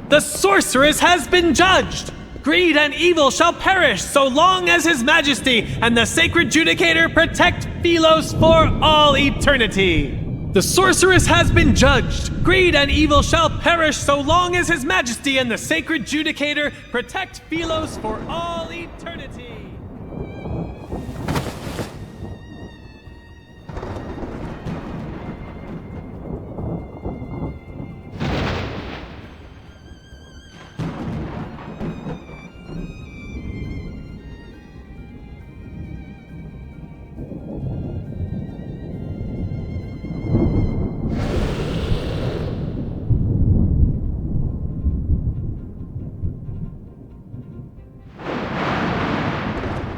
The sorceress has been judged! Greed and evil shall perish so long as His Majesty and the Sacred Judicator protect Philos for all eternity! The sorceress has been judged! Greed and evil shall perish so long as His Majesty and the Sacred Judicator protect Philos for all eternity!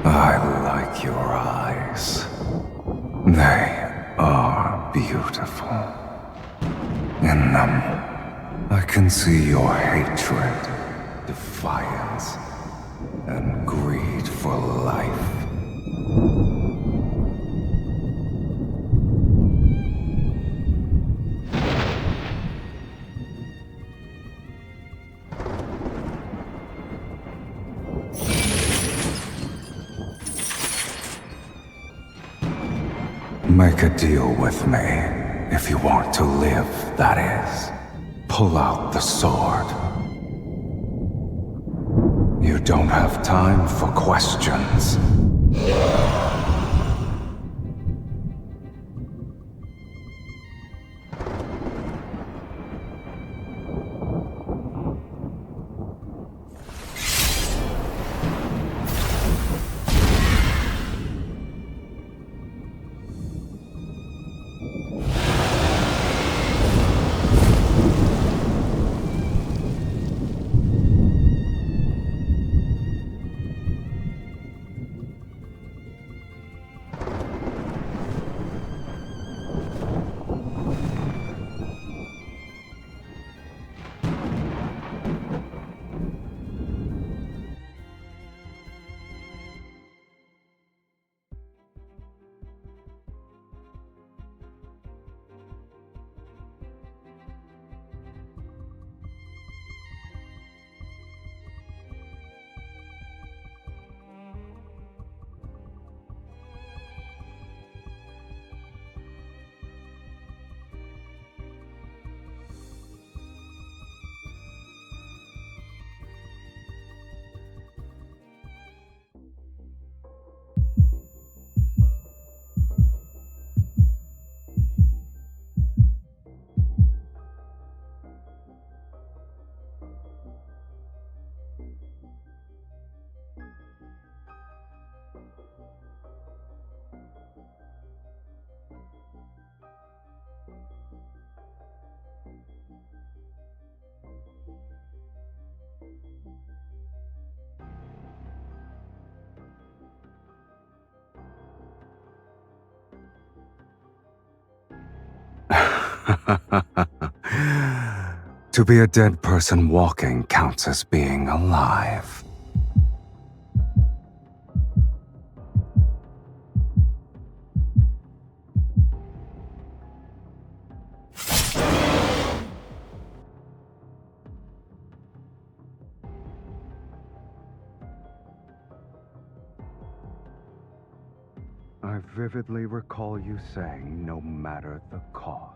I like your eyes. They are beautiful. In them, I can see your hatred, defiance, and greed for life. Make a deal with me, if you want to live, that is. Pull out the sword. You don't have time for questions. To be a dead person walking counts as being alive. I vividly recall you saying, no matter the cost.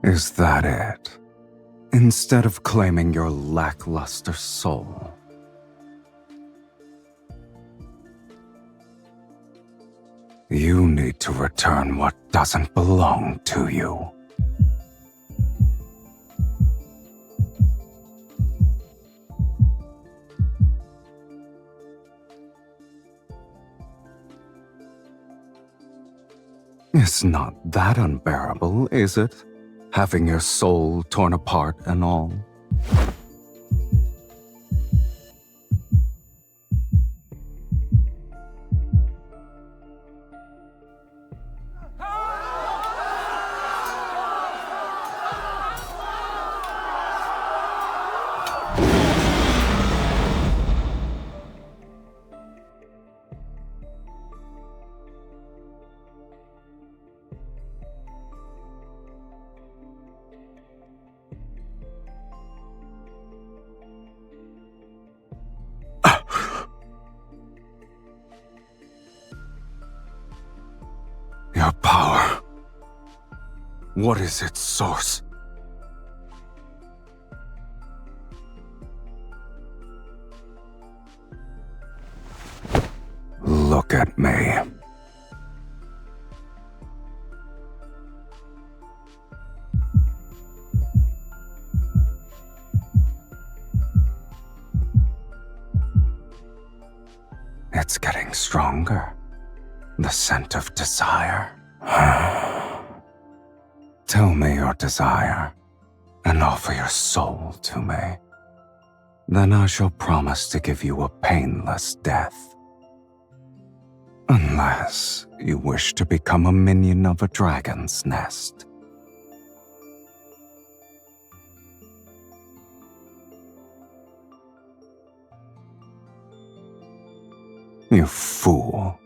Is that it? Instead of claiming your lackluster soul. You need to return what doesn't belong to you. It's not that unbearable, is it? having your soul torn apart and all. Your power. What is its source? Look at me. It's getting stronger. The scent of desire. Tell me your desire, and offer your soul to me. Then I shall promise to give you a painless death. Unless you wish to become a minion of a dragon's nest. You fool.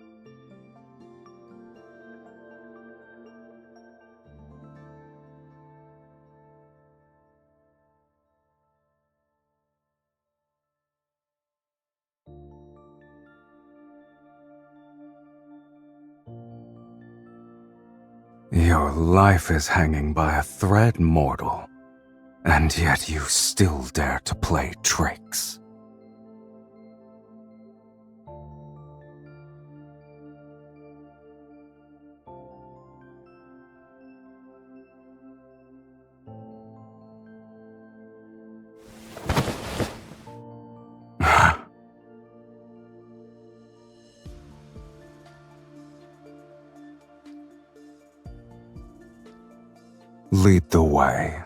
Your life is hanging by a thread, mortal, and yet you still dare to play tricks. Lead the way.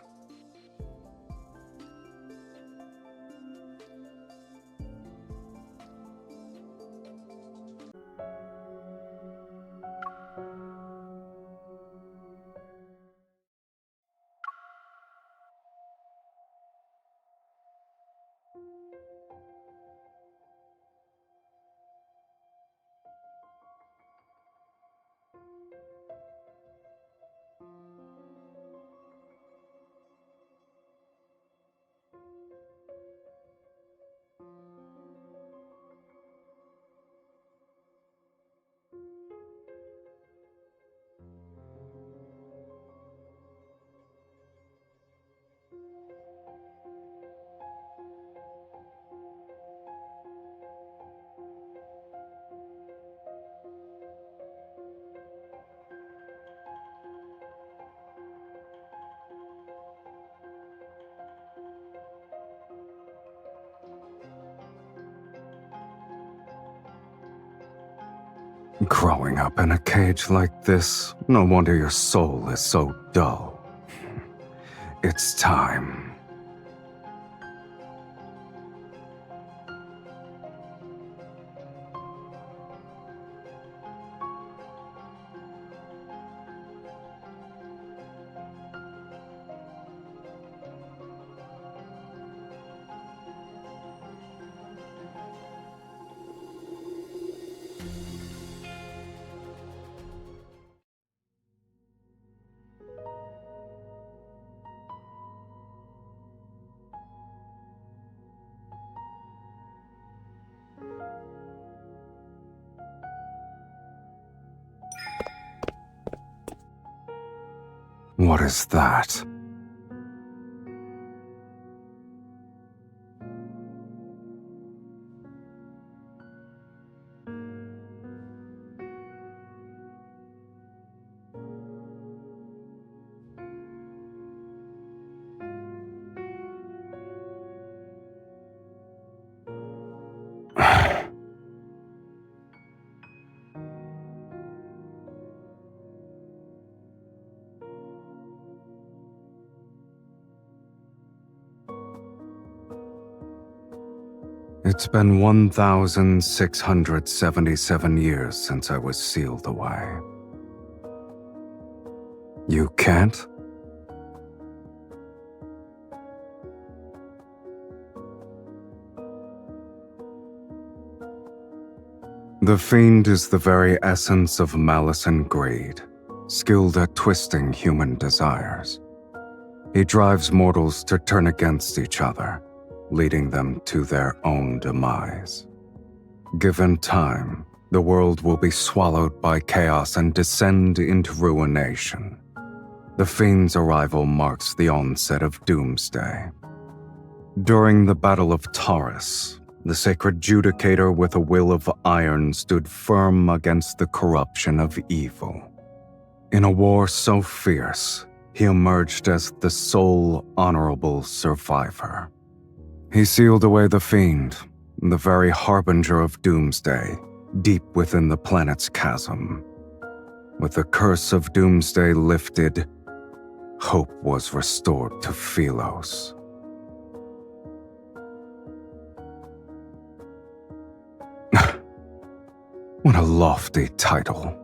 Growing up in a cage like this, no wonder your soul is so dull. It's time. What is that? It's been 1,677 years since I was sealed away. You can't? The Fiend is the very essence of malice and greed, skilled at twisting human desires. He drives mortals to turn against each other, leading them to their own demise. Given time, the world will be swallowed by chaos and descend into ruination. The Fiend's arrival marks the onset of doomsday. During the Battle of Taurus, the sacred judicator with a will of iron stood firm against the corruption of evil. In a war so fierce, he emerged as the sole honorable survivor. He sealed away the Fiend, the very harbinger of doomsday, deep within the planet's chasm. With the curse of doomsday lifted, hope was restored to Philos. What a lofty title.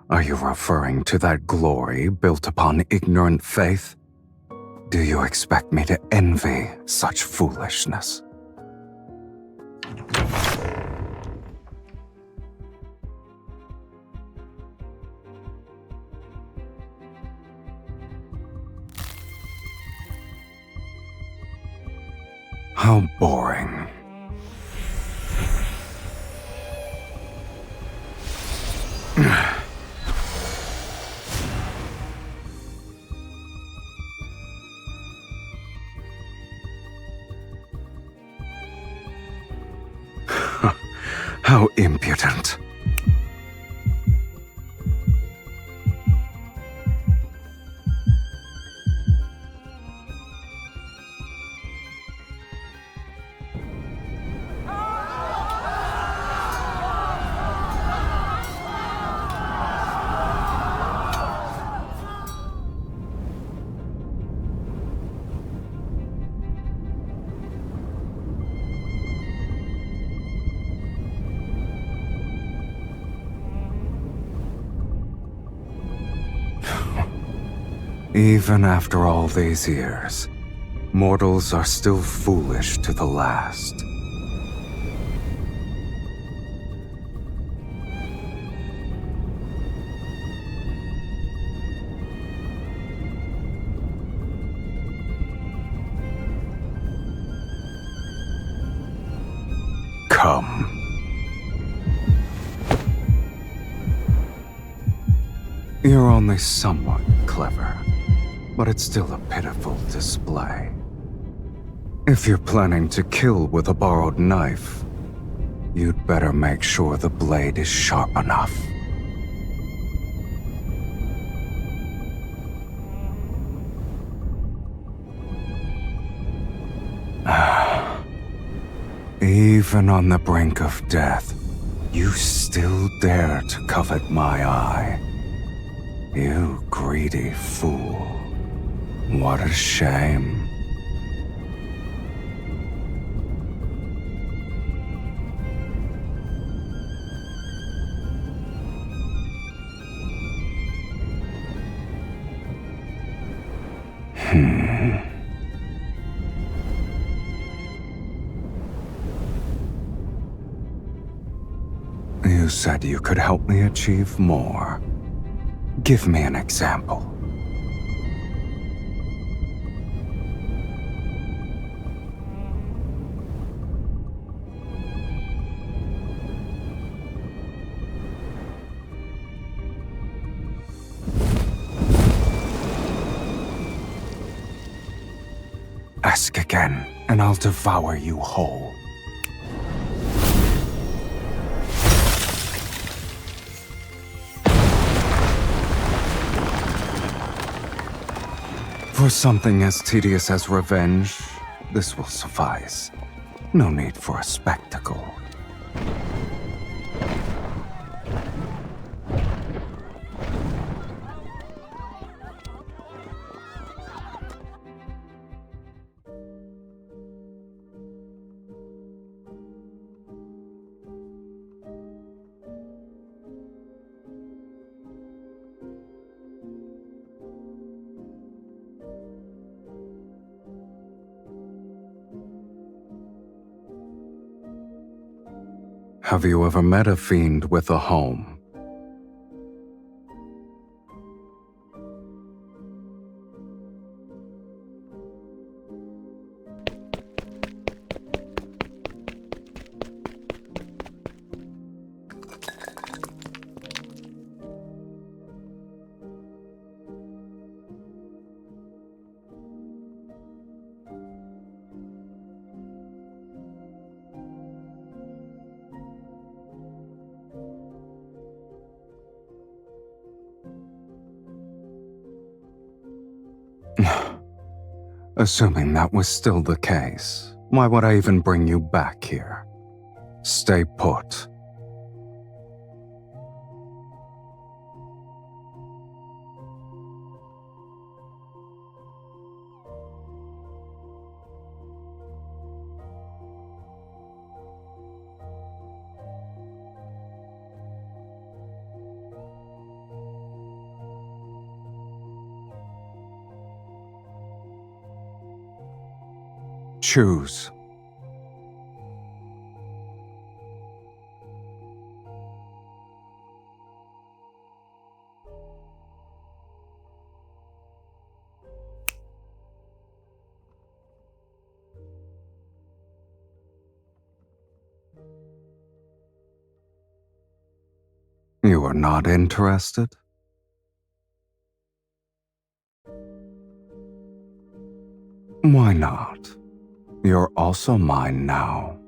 Are you referring to that glory built upon ignorant faith? Do you expect me to envy such foolishness? How boring. How impudent. Even after all these years, mortals are still foolish to the last. Come. You're only somewhat clever, but it's still a pitiful display. If you're planning to kill with a borrowed knife, you'd better make sure the blade is sharp enough. Even on the brink of death, you still dare to covet my eye. You greedy fool. What a shame. You said you could help me achieve more. Give me an example. Ask again, and I'll devour you whole. For something as tedious as revenge, this will suffice. No need for a spectacle. Have you ever met a fiend with a home? Assuming that was still the case, why would I even bring you back here? Stay put. Choose. You are not interested? Why not? You're also mine now.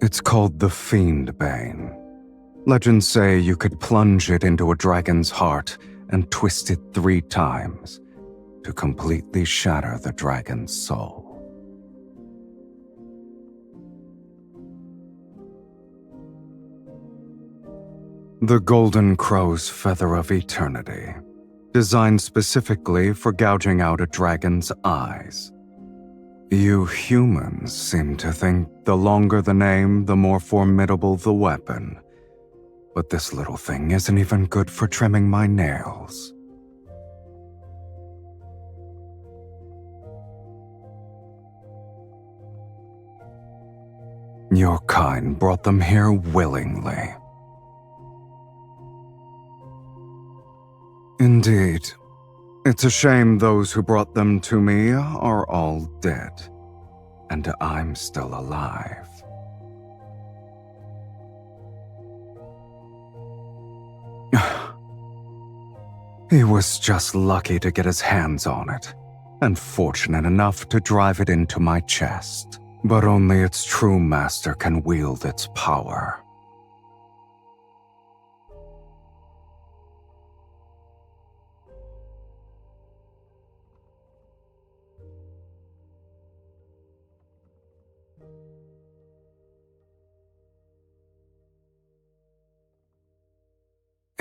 It's called the Fiend Bane. Legends say you could plunge it into a dragon's heart and twist it 3 times to completely shatter the dragon's soul. The Golden Crow's Feather of Eternity, designed specifically for gouging out a dragon's eyes. You humans seem to think the longer the name, the more formidable the weapon. But this little thing isn't even good for trimming my nails. Your kind brought them here willingly. Indeed. It's a shame those who brought them to me are all dead, and I'm still alive. He was just lucky to get his hands on it, and fortunate enough to drive it into my chest. But only its true master can wield its power.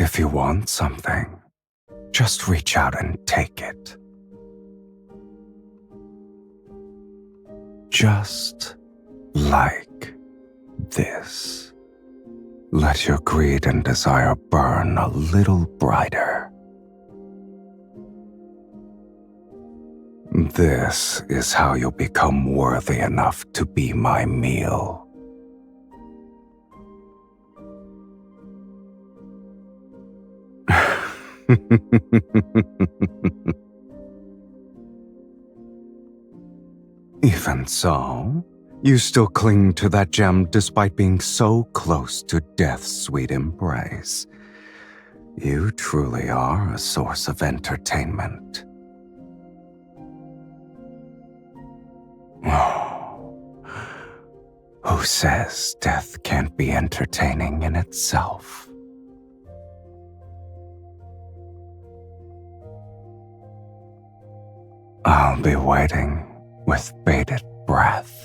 If you want something, just reach out and take it. Just like this. Let your greed and desire burn a little brighter. This is how you'll become worthy enough to be my meal. Even so, you still cling to that gem despite being so close to death's sweet embrace. You truly are a source of entertainment. Who says death can't be entertaining in itself? I'll be waiting with bated breath.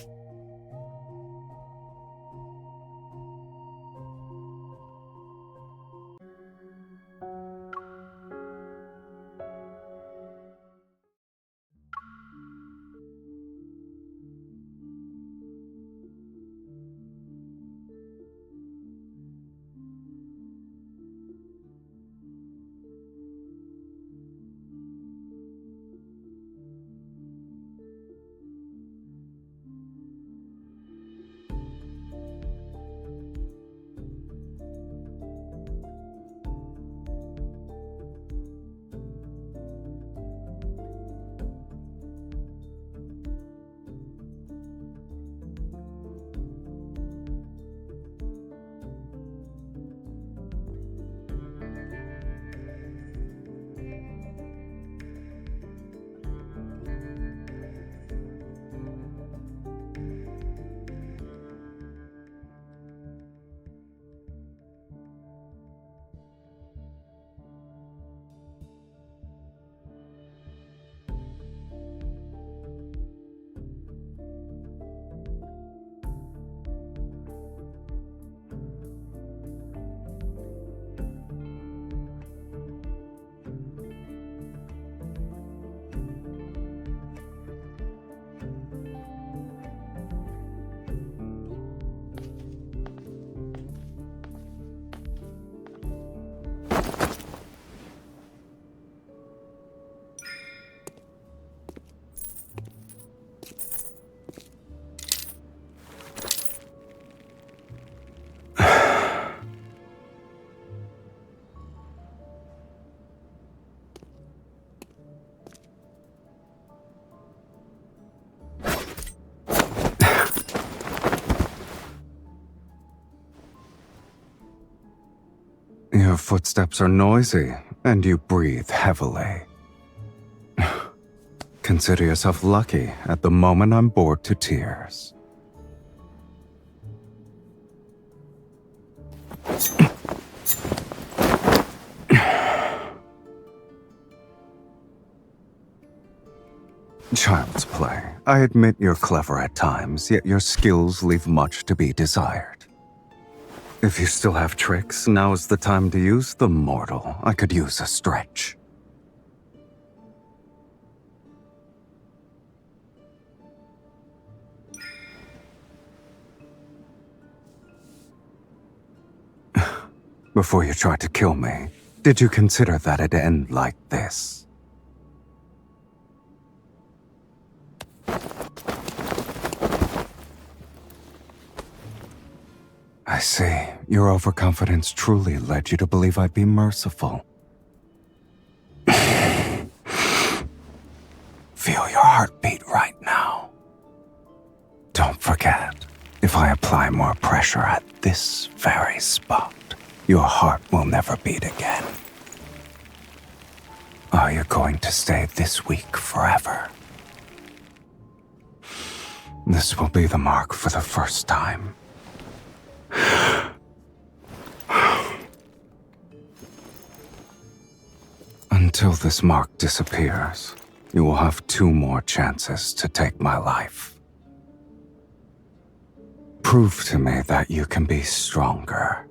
Your footsteps are noisy, and you breathe heavily. Consider yourself lucky at the moment I'm bored to tears. Child's play. I admit you're clever at times, yet your skills leave much to be desired. If you still have tricks, now is the time to use them, mortal. I could use a stretch. Before you tried to kill me, did you consider that it'd end like this? I see. Your overconfidence truly led you to believe I'd be merciful. Feel your heartbeat right now. Don't forget, if I apply more pressure at this very spot, your heart will never beat again. Are you going to stay this weak forever? This will be the mark for the first time. Until this mark disappears, you will have 2 more chances to take my life. Prove to me that you can be stronger.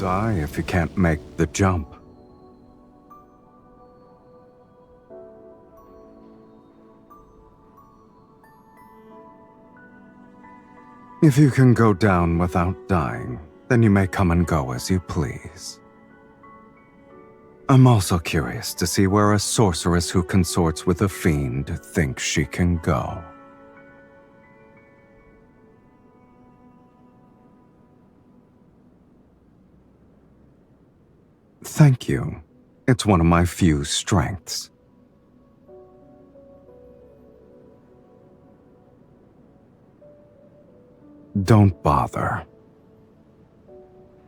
eye if you can't make the jump. If you can go down without dying, then you may come and go as you please. I'm also curious to see where a sorceress who consorts with a fiend thinks she can go. Thank you. It's one of my few strengths. Don't bother.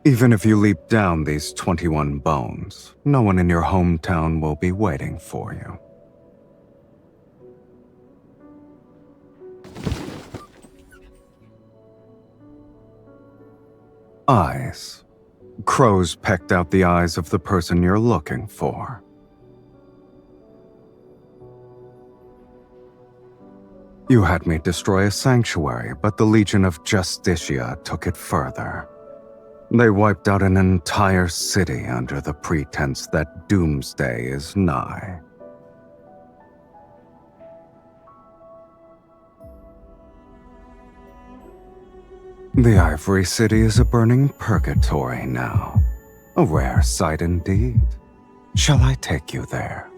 Even if you leap down these 21 bones, no one in your hometown will be waiting for you. Eyes. Crows pecked out the eyes of the person you're looking for. You had me destroy a sanctuary, but the Legion of Justicia took it further. They wiped out an entire city under the pretense that doomsday is nigh. The Ivory City is a burning purgatory now. A rare sight indeed. Shall I take you there?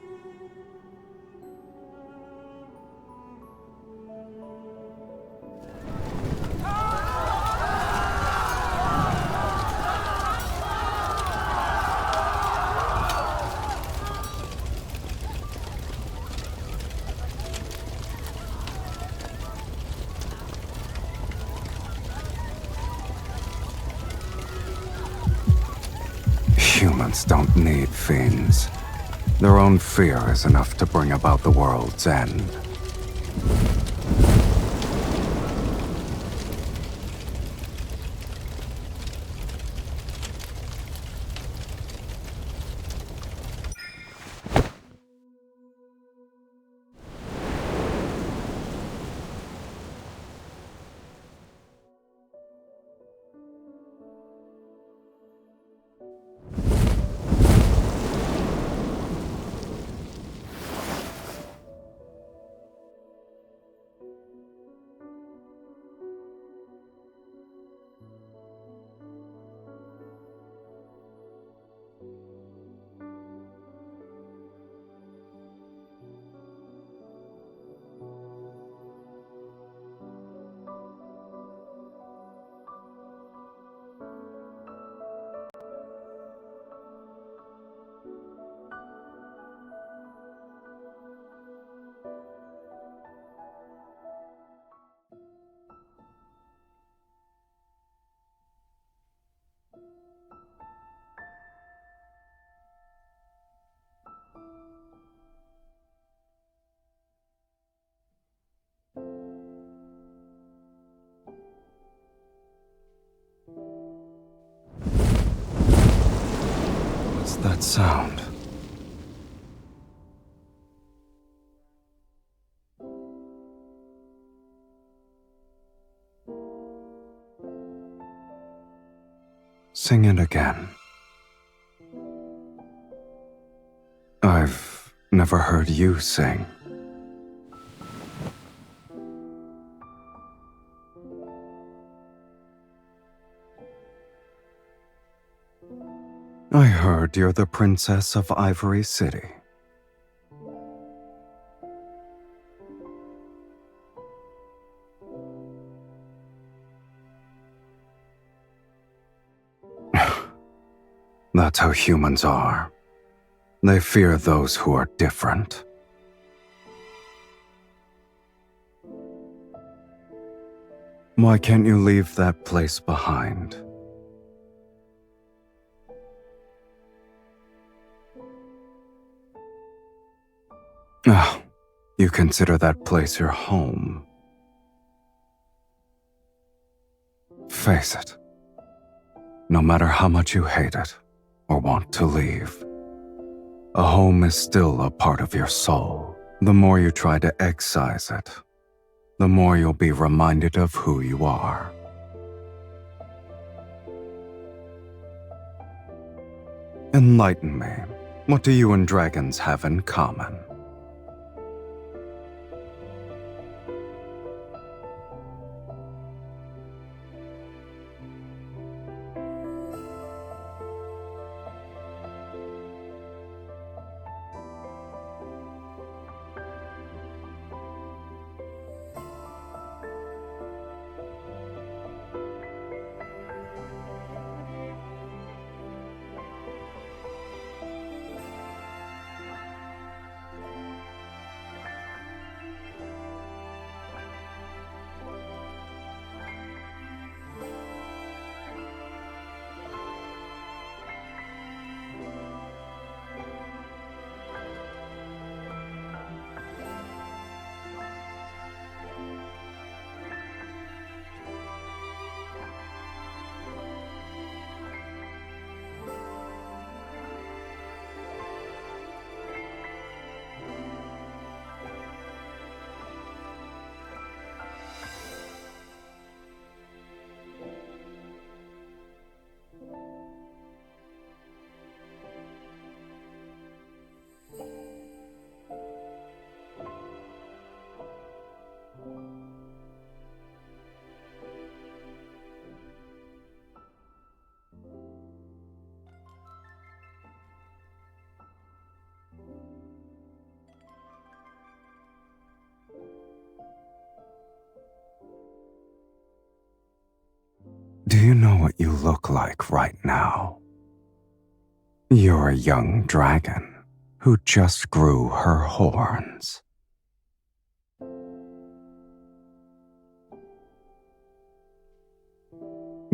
Humans don't need fiends. Their own fear is enough to bring about the world's end. What's that sound? Sing it again. I've never heard you sing. I heard you're the princess of Ivory City. That's how humans are. They fear those who are different. Why can't you leave that place behind? Oh, you consider that place your home. Face it. No matter how much you hate it or want to leave, a home is still a part of your soul. The more you try to excise it, the more you'll be reminded of who you are. Enlighten me. What do you and dragons have in common? Do you know what you look like right now? You're a young dragon who just grew her horns.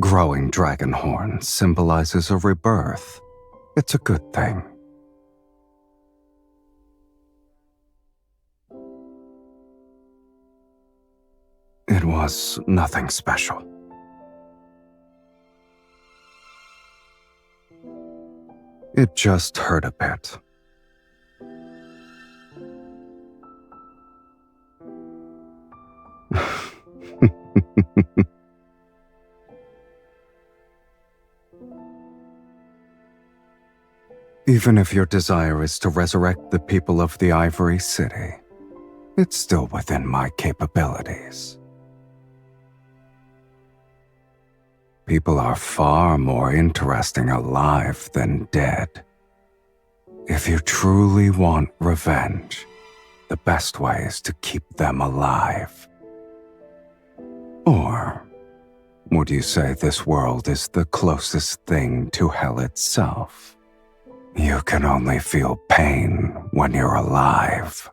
Growing dragon horns symbolizes a rebirth. It's a good thing. It was nothing special. It just hurt a bit. Even if your desire is to resurrect the people of the Ivory City, it's still within my capabilities. People are far more interesting alive than dead. If you truly want revenge, the best way is to keep them alive. Or would you say this world is the closest thing to hell itself? You can only feel pain when you're alive.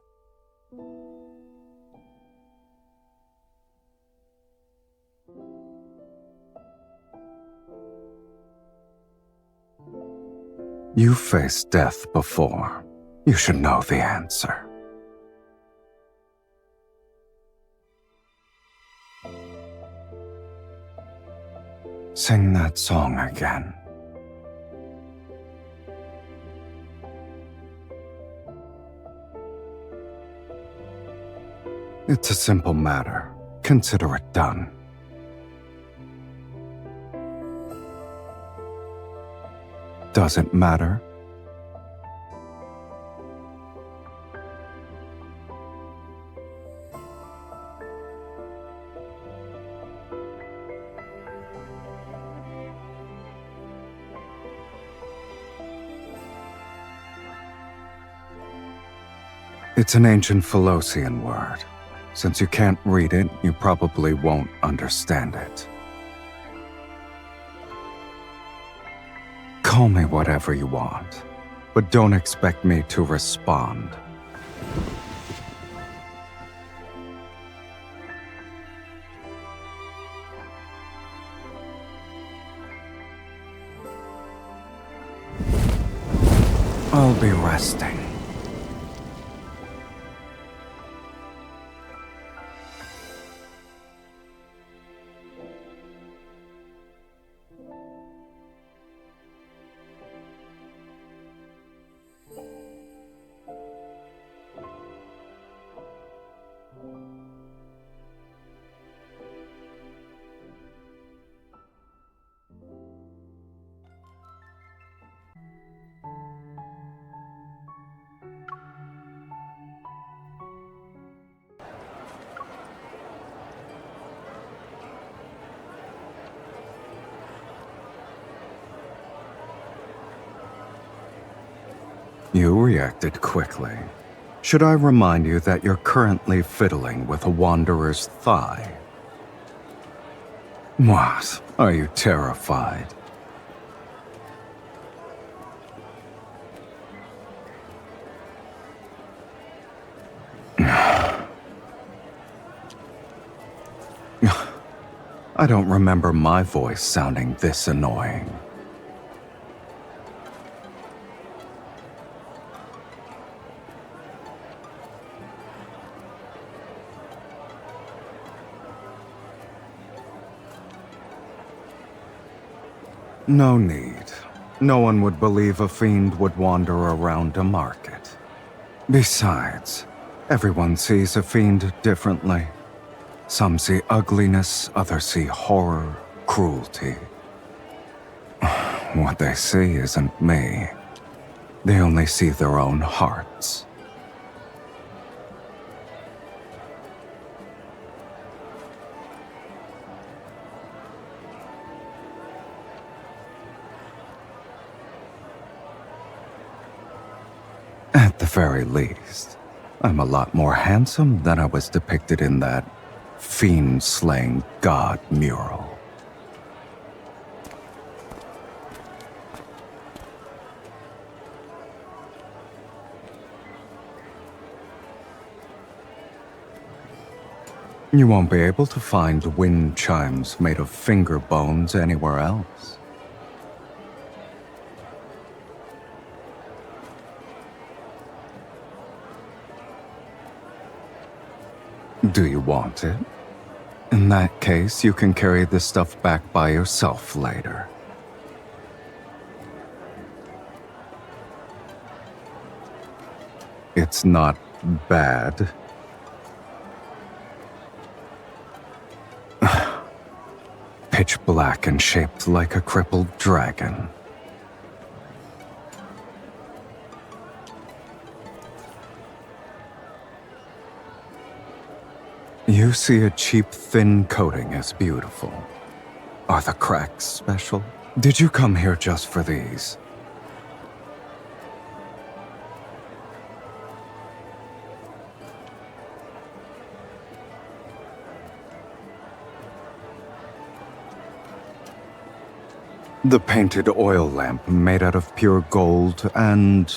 You've faced death before. You should know the answer. Sing that song again. It's a simple matter. Consider it done. Does it matter? It's an ancient Philosian word. Since you can't read it, you probably won't understand it. Call me whatever you want, but don't expect me to respond. I'll be resting. You reacted quickly. Should I remind you that you're currently fiddling with a wanderer's thigh? What? Are you terrified? I don't remember my voice sounding this annoying. No need. No one would believe a fiend would wander around a market. Besides, everyone sees a fiend differently. Some see ugliness, others see horror, cruelty. What they see isn't me. They only see their own hearts. At the very least, I'm a lot more handsome than I was depicted in that fiend-slaying god mural. You won't be able to find wind chimes made of finger bones anywhere else. Do you want it? In that case, you can carry this stuff back by yourself later. It's not bad. Pitch black and shaped like a crippled dragon. You see a cheap, thin coating as beautiful. Are the cracks special? Did you come here just for these? The painted oil lamp made out of pure gold and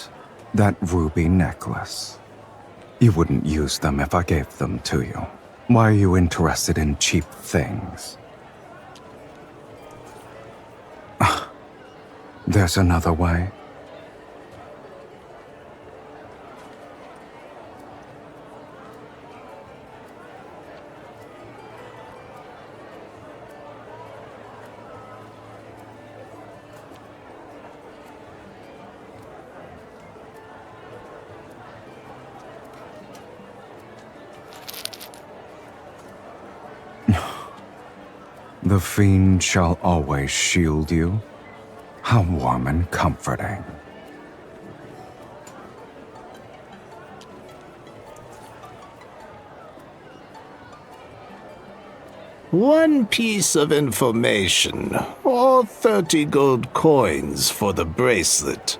that ruby necklace. You wouldn't use them if I gave them to you. Why are you interested in cheap things? There's another way. The Fiend shall always shield you. How warm and comforting. One piece of information, or 30 gold coins for the bracelet.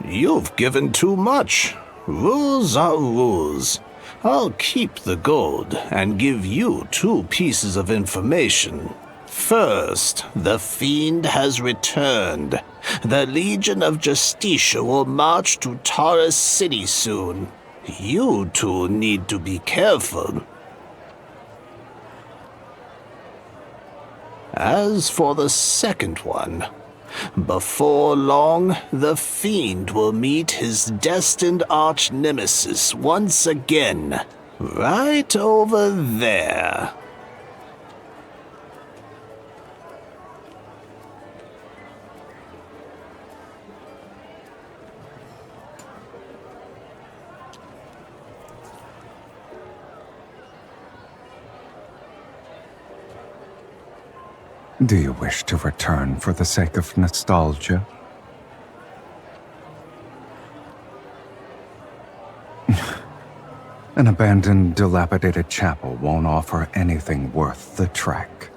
You've given too much. Rules are rules. I'll keep the gold and give you 2 pieces of information. First, the Fiend has returned. The Legion of Justicia will march to Taurus City soon. You 2 need to be careful. As for the second one, before long, the Fiend will meet his destined arch-nemesis once again, right over there. Do you wish to return for the sake of nostalgia? An abandoned, dilapidated chapel won't offer anything worth the trek.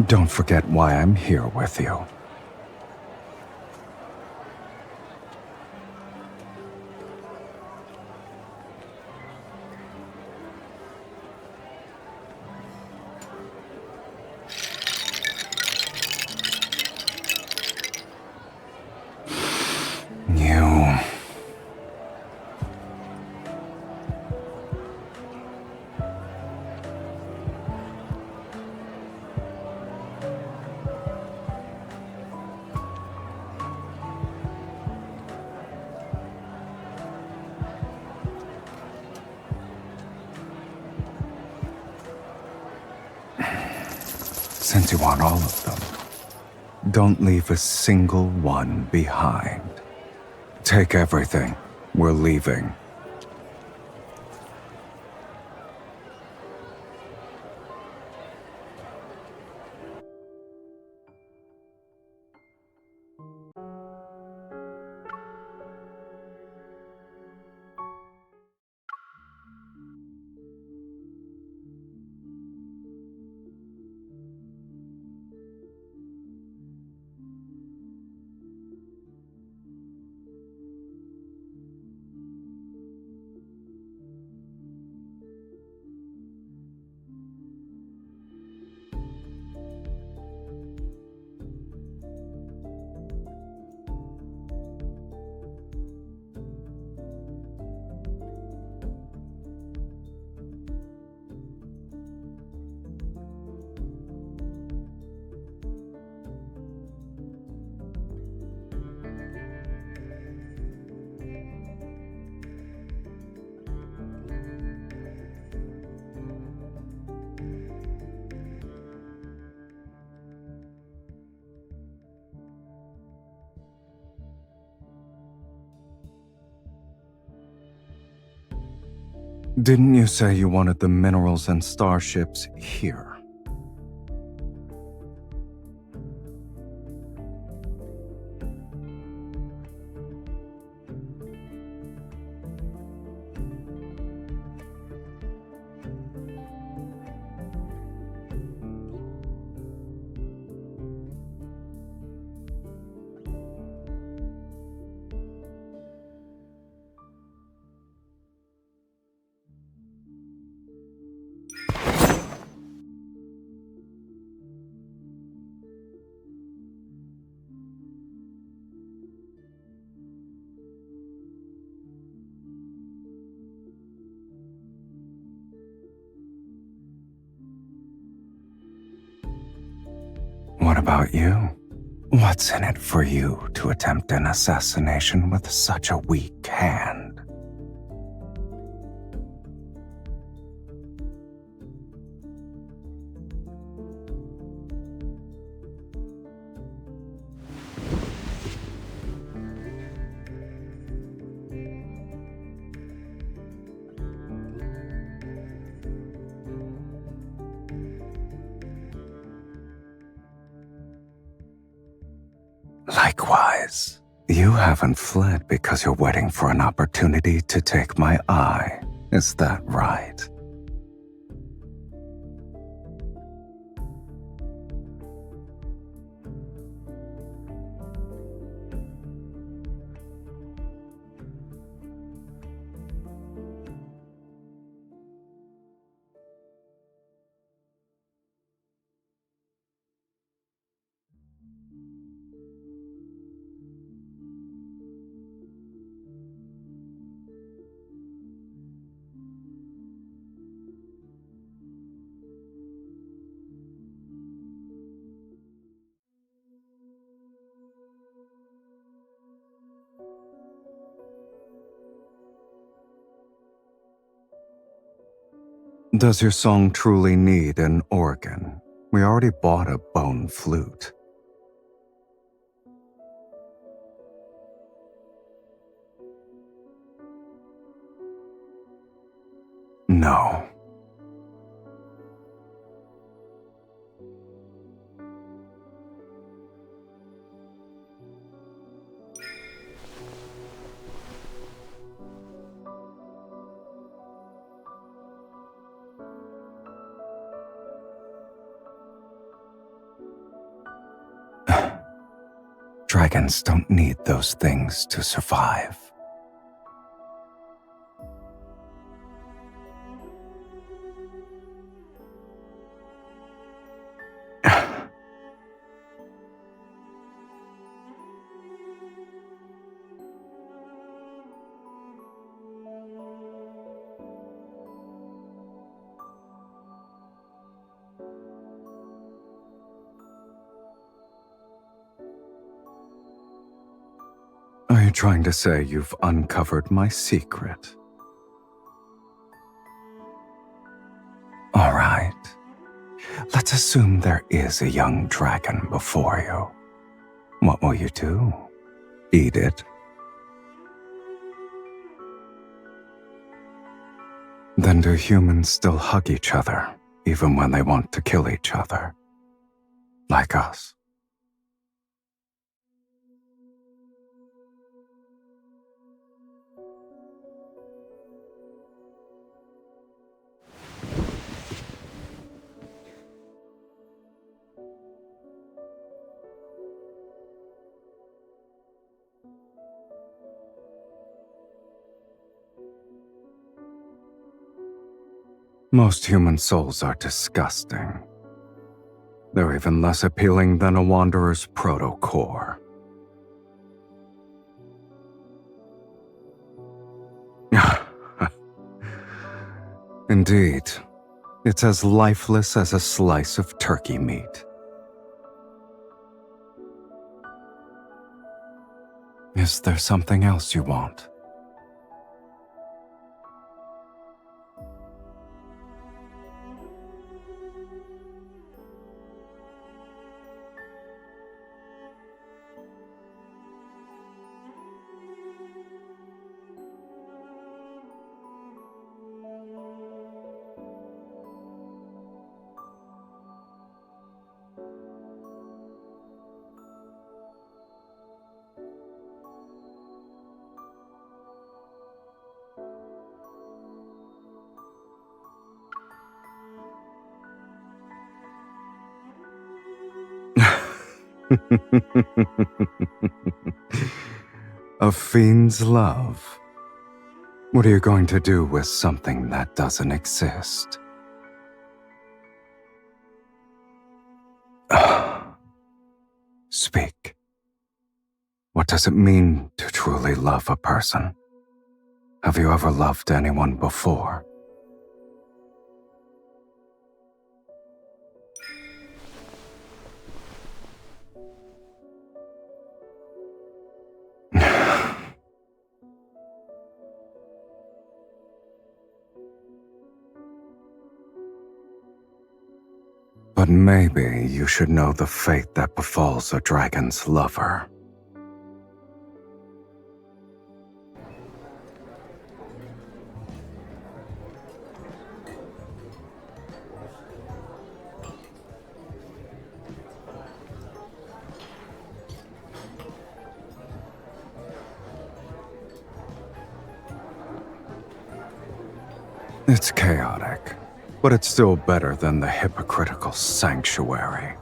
Don't forget why I'm here with you. You... Since you want all of them, don't leave a single one behind. Take everything. We're leaving. Didn't you say you wanted the minerals and starships here? What about you? What's in it for you to attempt an assassination with such a weak hand? Likewise, you haven't fled because you're waiting for an opportunity to take my eye. Is that right? Does your song truly need an organ? We already bought a bone flute. No. Dragons don't need those things to survive. Are you trying to say you've uncovered my secret? All right. Let's assume there is a young dragon before you. What will you do? Eat it? Then do humans still hug each other, even when they want to kill each other? Like us? Most human souls are disgusting. They're even less appealing than a wanderer's proto-core. Indeed, it's as lifeless as a slice of turkey meat. Is there something else you want? A fiend's love. What are you going to do with something that doesn't exist? Speak. What does it mean to truly love a person? Have you ever loved anyone before? But maybe you should know the fate that befalls a dragon's lover. It's chaotic, but it's still better than the hypocritical sanctuary.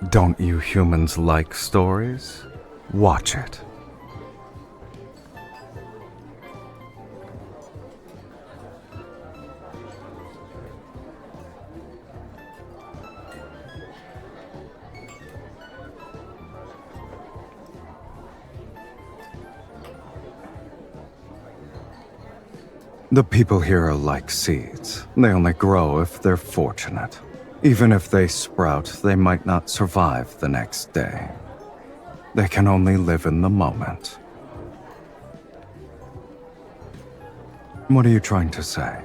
Don't you humans like stories? Watch it. The people here are like seeds. They only grow if they're fortunate. Even if they sprout, they might not survive the next day. They can only live in the moment. What are you trying to say?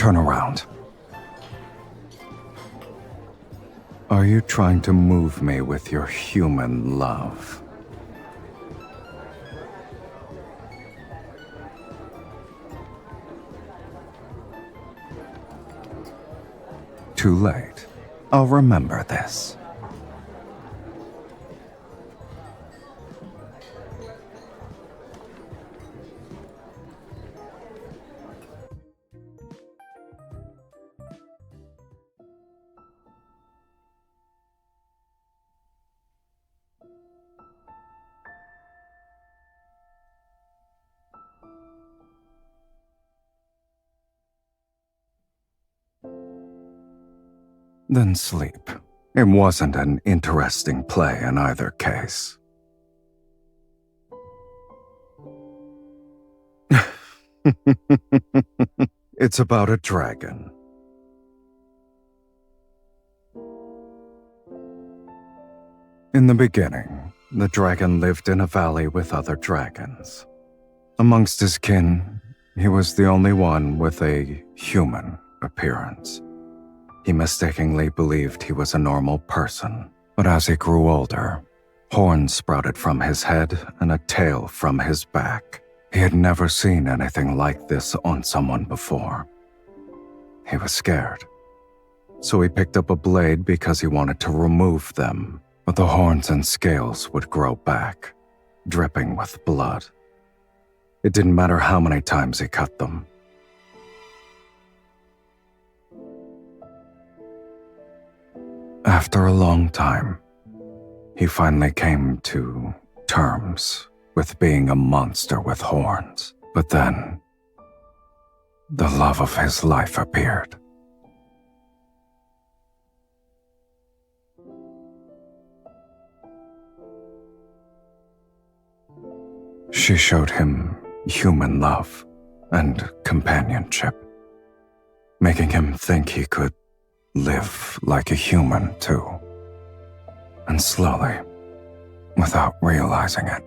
Turn around. Are you trying to move me with your human love? Too late. I'll remember this. Then sleep. It wasn't an interesting play in either case. It's about a dragon. In the beginning, the dragon lived in a valley with other dragons. Amongst his kin, he was the only one with a human appearance. He mistakenly believed he was a normal person, but as he grew older, horns sprouted from his head and a tail from his back. He had never seen anything like this on someone before. He was scared, so he picked up a blade because he wanted to remove them, but the horns and scales would grow back, dripping with blood. It didn't matter how many times he cut them. After a long time, he finally came to terms with being a monster with horns. But then, the love of his life appeared. She showed him human love and companionship, making him think he could live like a human too. And slowly, without realizing it,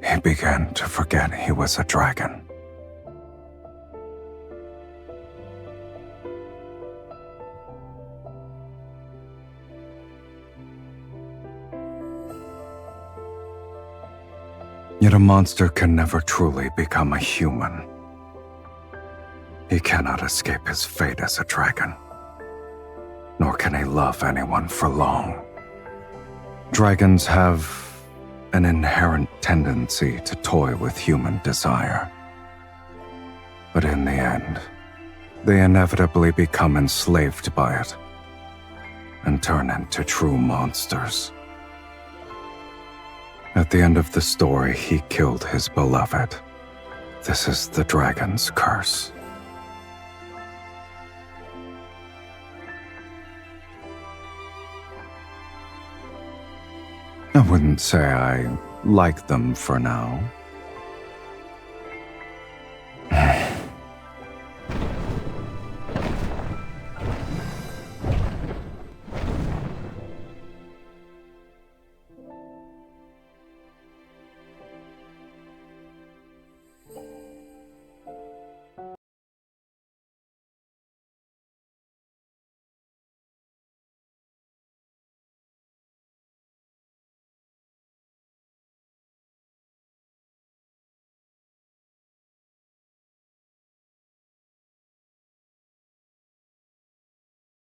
he began to forget he was a dragon. Yet a monster can never truly become a human. He cannot escape his fate as a dragon, nor can he love anyone for long. Dragons have an inherent tendency to toy with human desire. But in the end, they inevitably become enslaved by it and turn into true monsters. At the end of the story, he killed his beloved. This is the dragon's curse. I wouldn't say I like them for now.